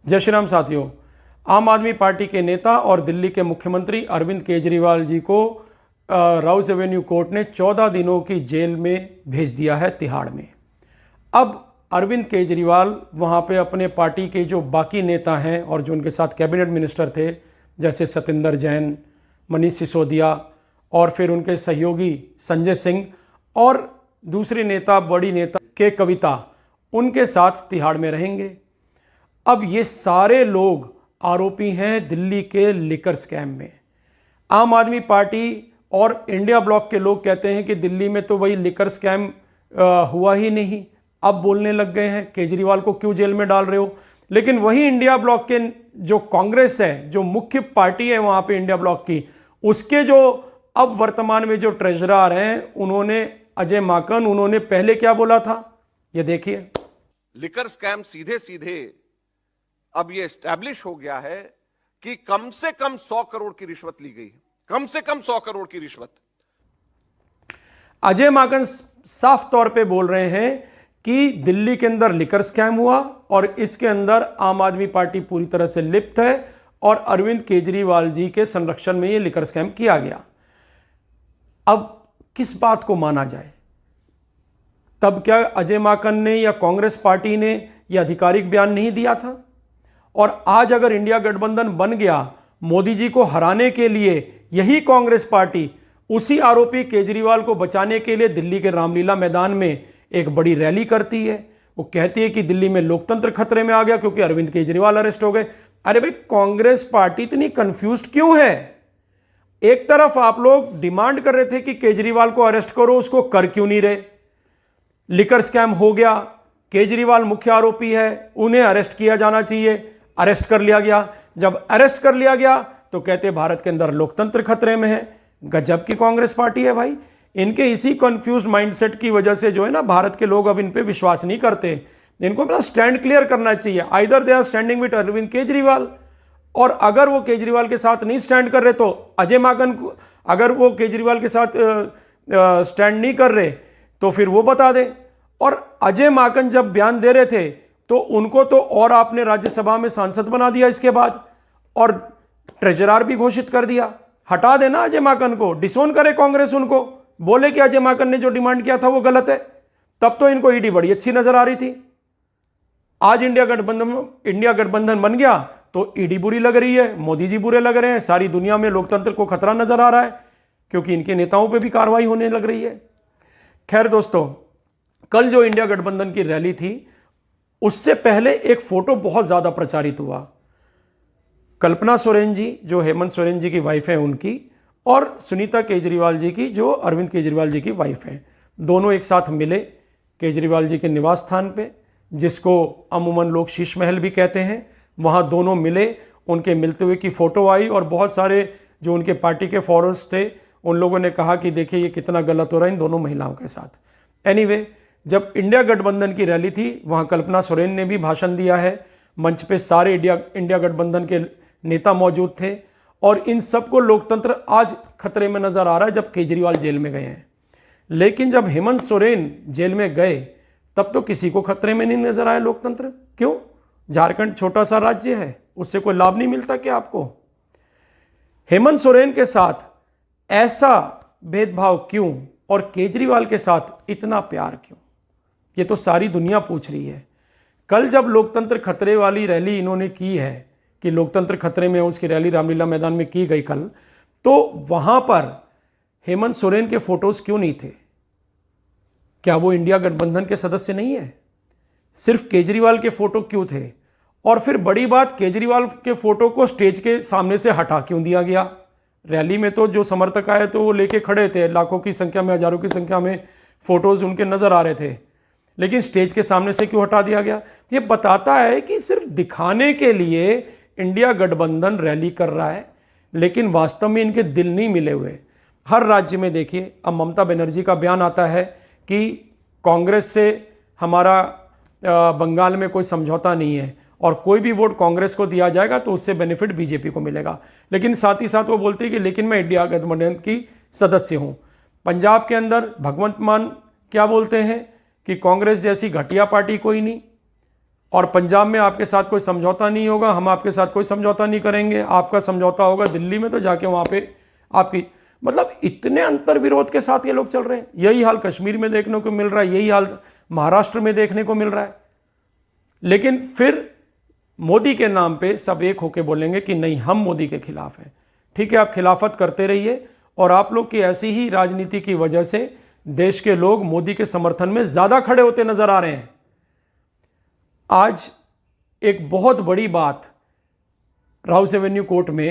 जय श्री राम साथियों। आम आदमी पार्टी के नेता और दिल्ली के मुख्यमंत्री अरविंद केजरीवाल जी को राउस एवेन्यू कोर्ट ने 14 दिनों की जेल में भेज दिया है तिहाड़ में। अब अरविंद केजरीवाल वहां पे अपने पार्टी के जो बाकी नेता हैं और जो उनके साथ कैबिनेट मिनिस्टर थे, जैसे सत्येंद्र जैन, मनीष सिसोदिया और फिर उनके सहयोगी संजय सिंह और दूसरी नेता, बड़ी नेता के कविता, उनके साथ तिहाड़ में रहेंगे। अब ये सारे लोग आरोपी हैं दिल्ली के लिकर स्कैम में। आम आदमी पार्टी और इंडिया ब्लॉक के लोग कहते हैं कि दिल्ली में तो वही लिकर स्कैम हुआ ही नहीं, अब बोलने लग गए हैं केजरीवाल को क्यों जेल में डाल रहे हो। लेकिन वही इंडिया ब्लॉक के जो कांग्रेस है, जो मुख्य पार्टी है वहां पे इंडिया ब्लॉक की, उसके जो अब वर्तमान में जो ट्रेजरर हैं, उन्होंने अजय माकन, उन्होंने पहले क्या बोला था, ये देखिए। लिकर स्कैम सीधे सीधे अब यह एस्टैब्लिश हो गया है कि कम से कम 100 करोड़ की रिश्वत ली गई है, कम से कम 100 करोड़ की रिश्वत। अजय माकन साफ तौर पे बोल रहे हैं कि दिल्ली के अंदर लिकर स्कैम हुआ और इसके अंदर आम आदमी पार्टी पूरी तरह से लिप्त है और अरविंद केजरीवाल जी के संरक्षण में यह लिकर स्कैम किया गया। अब किस बात को माना जाए? तब क्या अजय माकन ने या कांग्रेस पार्टी ने यह आधिकारिक बयान नहीं दिया था? और आज अगर इंडिया गठबंधन बन गया, मोदी जी को हराने के लिए यही कांग्रेस पार्टी उसी आरोपी केजरीवाल को बचाने के लिए दिल्ली के रामलीला मैदान में एक बड़ी रैली करती है। वो कहती है कि दिल्ली में लोकतंत्र खतरे में आ गया क्योंकि अरविंद केजरीवाल अरेस्ट हो गए। अरे भाई, कांग्रेस पार्टी इतनी कंफ्यूज्ड क्यों है? एक तरफ आप लोग डिमांड कर रहे थे कि केजरीवाल को अरेस्ट करो, उसको कर क्यों नहीं रहे? लिकर स्कैम हो गया, केजरीवाल मुख्य आरोपी है, उन्हें अरेस्ट किया जाना चाहिए, अरेस्ट कर लिया गया। जब अरेस्ट कर लिया गया तो कहते भारत के अंदर लोकतंत्र खतरे में है। गजब की कांग्रेस पार्टी है भाई। इनके इसी कंफ्यूज माइंडसेट की वजह से जो है ना, भारत के लोग अब इन पे विश्वास नहीं करते। इनको अपना स्टैंड क्लियर करना चाहिए। Either they are standing with Arvind Kejriwal, और अगर वो केजरीवाल के साथ नहीं स्टैंड कर रहे तो अजय माकन को, अगर वो केजरीवाल के साथ स्टैंड नहीं कर रहे तो फिर वो बता दें। और अजय माकन जब बयान दे रहे थे तो उनको तो और आपने राज्यसभा में सांसद बना दिया इसके बाद, और ट्रेजरर भी घोषित कर दिया। हटा देना अजय माकन को, डिसोन करे कांग्रेस, उनको बोले कि अजय माकन ने जो डिमांड किया था वो गलत है। तब तो इनको ईडी बड़ी अच्छी नजर आ रही थी। आज इंडिया गठबंधन बन गया तो ईडी बुरी लग रही है, मोदी जी बुरे लग रहे हैं, सारी दुनिया में लोकतंत्र को खतरा नजर आ रहा है क्योंकि इनके नेताओं पे भी कार्रवाई होने लग रही है। खैर दोस्तों, कल जो इंडिया गठबंधन की रैली थी उससे पहले एक फोटो बहुत ज्यादा प्रचारित हुआ। कल्पना सोरेन जी, जो हेमंत सोरेन जी की वाइफ है, उनकी, और सुनीता केजरीवाल जी की, जो अरविंद केजरीवाल जी की वाइफ है, दोनों एक साथ मिले केजरीवाल जी के निवास स्थान पे, जिसको अमूमन लोग शीश महल भी कहते हैं। वहाँ दोनों मिले, उनके मिलते हुए की फोटो आई और बहुत सारे जो उनके पार्टी के फॉलोअर्स थे उन लोगों ने कहा कि देखिए ये कितना गलत हो रहा है इन दोनों महिलाओं के साथ। एनीवे, जब इंडिया गठबंधन की रैली थी वहाँ कल्पना सोरेन ने भी भाषण दिया है। मंच पे सारे इंडिया गठबंधन के नेता मौजूद थे और इन सबको लोकतंत्र आज खतरे में नजर आ रहा है जब केजरीवाल जेल में गए हैं। लेकिन जब हेमंत सोरेन जेल में गए तब तो किसी को खतरे में नहीं नजर आया लोकतंत्र। क्यों? झारखंड छोटा सा राज्य है, उससे कोई लाभ नहीं मिलता क्या आपको? हेमंत सोरेन के साथ ऐसा भेदभाव क्यों और केजरीवाल के साथ इतना प्यार क्यों? ये तो सारी दुनिया पूछ रही है। कल जब लोकतंत्र खतरे वाली रैली इन्होंने की है कि लोकतंत्र खतरे में, उसकी रैली रामलीला मैदान में की गई कल, तो वहां पर हेमंत सोरेन के फोटोज क्यों नहीं थे? क्या वो इंडिया गठबंधन के सदस्य नहीं है? सिर्फ केजरीवाल के फोटो क्यों थे? और फिर बड़ी बात, केजरीवाल के फोटो को स्टेज के सामने से हटा क्यों दिया गया? रैली में तो जो समर्थक आए तो वो लेके खड़े थे, लाखों की संख्या में, हजारों की संख्या में फोटोज उनके नजर आ रहे थे, लेकिन स्टेज के सामने से क्यों हटा दिया गया? ये बताता है कि सिर्फ दिखाने के लिए इंडिया गठबंधन रैली कर रहा है, लेकिन वास्तव में इनके दिल नहीं मिले हुए। हर राज्य में देखिए, अब ममता बनर्जी का बयान आता है कि कांग्रेस से हमारा बंगाल में कोई समझौता नहीं है और कोई भी वोट कांग्रेस को दिया जाएगा तो उससे बेनिफिट बीजेपी को मिलेगा। लेकिन साथ ही साथ वो बोलते हैं कि लेकिन मैं इंडिया गठबंधन की सदस्य हूं। पंजाब के अंदर भगवंत मान क्या बोलते हैं कि कांग्रेस जैसी घटिया पार्टी कोई नहीं, और पंजाब में आपके साथ कोई समझौता नहीं होगा, हम आपके साथ कोई समझौता नहीं करेंगे, आपका समझौता होगा दिल्ली में तो जाके वहाँ पे आपकी, मतलब इतने अंतर विरोध के साथ ये लोग चल रहे हैं। यही हाल कश्मीर में देखने को मिल रहा है, यही हाल महाराष्ट्र में देखने को मिल रहा है। लेकिन फिर मोदी के नाम पे सब एक होके बोलेंगे कि नहीं, हम मोदी के खिलाफ हैं। ठीक है, आप खिलाफत करते रहिए, और आप लोग की ऐसी ही राजनीति की वजह से देश के लोग मोदी के समर्थन में ज्यादा खड़े होते नजर आ रहे हैं। आज एक बहुत बड़ी बात राउस एवेन्यू कोर्ट में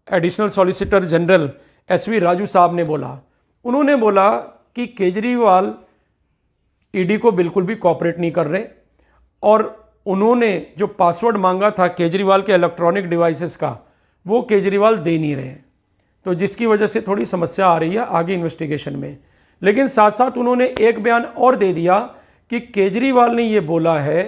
additional solicitor general SV Raju साहब ने बोला। उन्होंने बोला कि केजरीवाल ईडी को बिल्कुल भी कॉपरेट नहीं कर रहे, और उन्होंने जो पासवर्ड मांगा था केजरीवाल के इलेक्ट्रॉनिक डिवाइसेस का, वो केजरीवाल दे नहीं रहे, तो जिसकी वजह से थोड़ी समस्या आ रही है आगे इन्वेस्टिगेशन में। लेकिन साथ साथ उन्होंने एक बयान और दे दिया कि केजरीवाल ने ये बोला है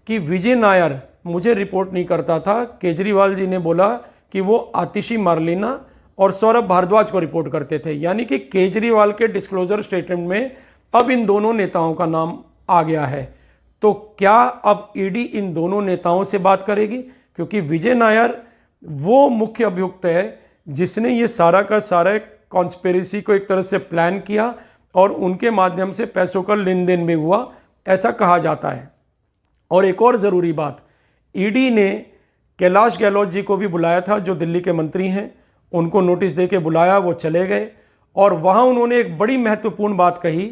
कि विजय नायर मुझे रिपोर्ट नहीं करता था। केजरीवाल जी ने बोला कि वो आतिशी मार्लिना और सौरभ भारद्वाज को रिपोर्ट करते थे। यानी कि केजरीवाल के डिस्क्लोजर स्टेटमेंट में अब इन दोनों नेताओं का नाम आ गया है। तो क्या अब ईडी इन दोनों नेताओं से बात करेगी? क्योंकि विजय नायर वो मुख्य अभियुक्त है जिसने ये सारा का सारा कॉन्स्पिरेसी को एक तरह से प्लान किया, और उनके माध्यम से पैसों का लेन देन भी हुआ, ऐसा कहा जाता है। और एक और ज़रूरी बात, ईडी ने कैलाश गहलोत जी को भी बुलाया था, जो दिल्ली के मंत्री हैं, उनको नोटिस दे के बुलाया, वो चले गए। और वहाँ उन्होंने एक बड़ी महत्वपूर्ण बात कही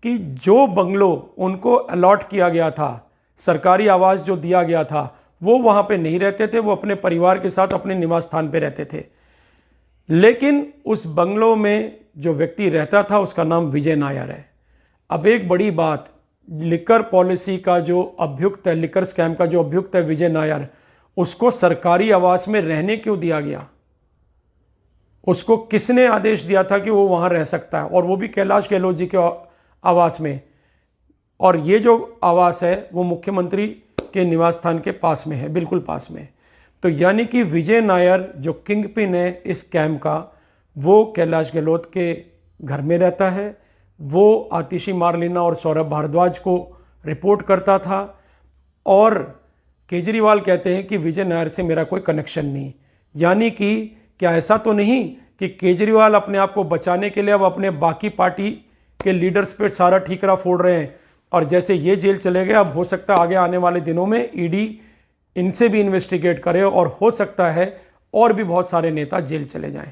कि जो बंगलो उनको अलॉट किया गया था, सरकारी आवास जो दिया गया था, वो वहाँ पे नहीं रहते थे, वो अपने परिवार के साथ अपने निवास स्थान पे रहते थे। लेकिन उस बंगलो में जो व्यक्ति रहता था उसका नाम विजय नायर है। अब एक बड़ी बात, लिकर पॉलिसी का जो अभियुक्त है, लिकर स्कैम का जो अभियुक्त है विजय नायर, उसको सरकारी आवास में रहने क्यों दिया गया? उसको किसने आदेश दिया था कि वो वहाँ रह सकता है, और वो भी कैलाश गहलोत जी के आवास में? और ये जो आवास है वो मुख्यमंत्री के निवास स्थान के पास में है, बिल्कुल पास में। तो यानी कि विजय नायर जो किंग पिन है इस स्कैम का, वो कैलाश गहलोत के घर में रहता है, वो आतिशी मार्लिना और सौरभ भारद्वाज को रिपोर्ट करता था। और केजरीवाल कहते हैं कि विजय नायर से मेरा कोई कनेक्शन नहीं। यानी कि क्या ऐसा तो नहीं कि केजरीवाल अपने आप को बचाने के लिए अब अपने बाकी पार्टी के लीडर्स पे सारा ठीकरा फोड़ रहे हैं, और जैसे ये जेल चले गए, अब हो सकता है आगे आने वाले दिनों में ईडी इनसे भी इन्वेस्टिगेट करे, और हो सकता है और भी बहुत सारे नेता जेल चले जाएं।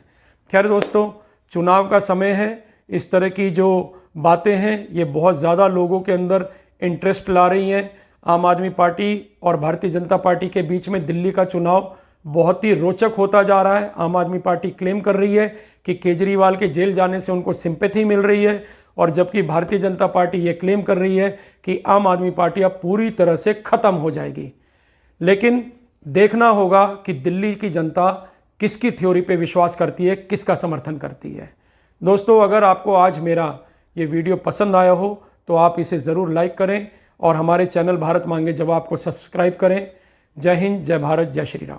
खैर दोस्तों, चुनाव का समय है, इस तरह की जो बातें हैं ये बहुत ज़्यादा लोगों के अंदर इंटरेस्ट ला रही हैं। आम आदमी पार्टी और भारतीय जनता पार्टी के बीच में दिल्ली का चुनाव बहुत ही रोचक होता जा रहा है। आम आदमी पार्टी क्लेम कर रही है कि केजरीवाल के जेल जाने से उनको सिंपैथी मिल रही है, और जबकि भारतीय जनता पार्टी ये क्लेम कर रही है कि आम आदमी पार्टी अब पूरी तरह से ख़त्म हो जाएगी। लेकिन देखना होगा कि दिल्ली की जनता किसकी थ्योरी पे विश्वास करती है, किसका समर्थन करती है। दोस्तों, अगर आपको आज मेरा ये वीडियो पसंद आया हो तो आप इसे ज़रूर लाइक करें, और हमारे चैनल भारत मांगे जवाब को सब्सक्राइब करें। जय हिंद, जय भारत, जय श्री राम।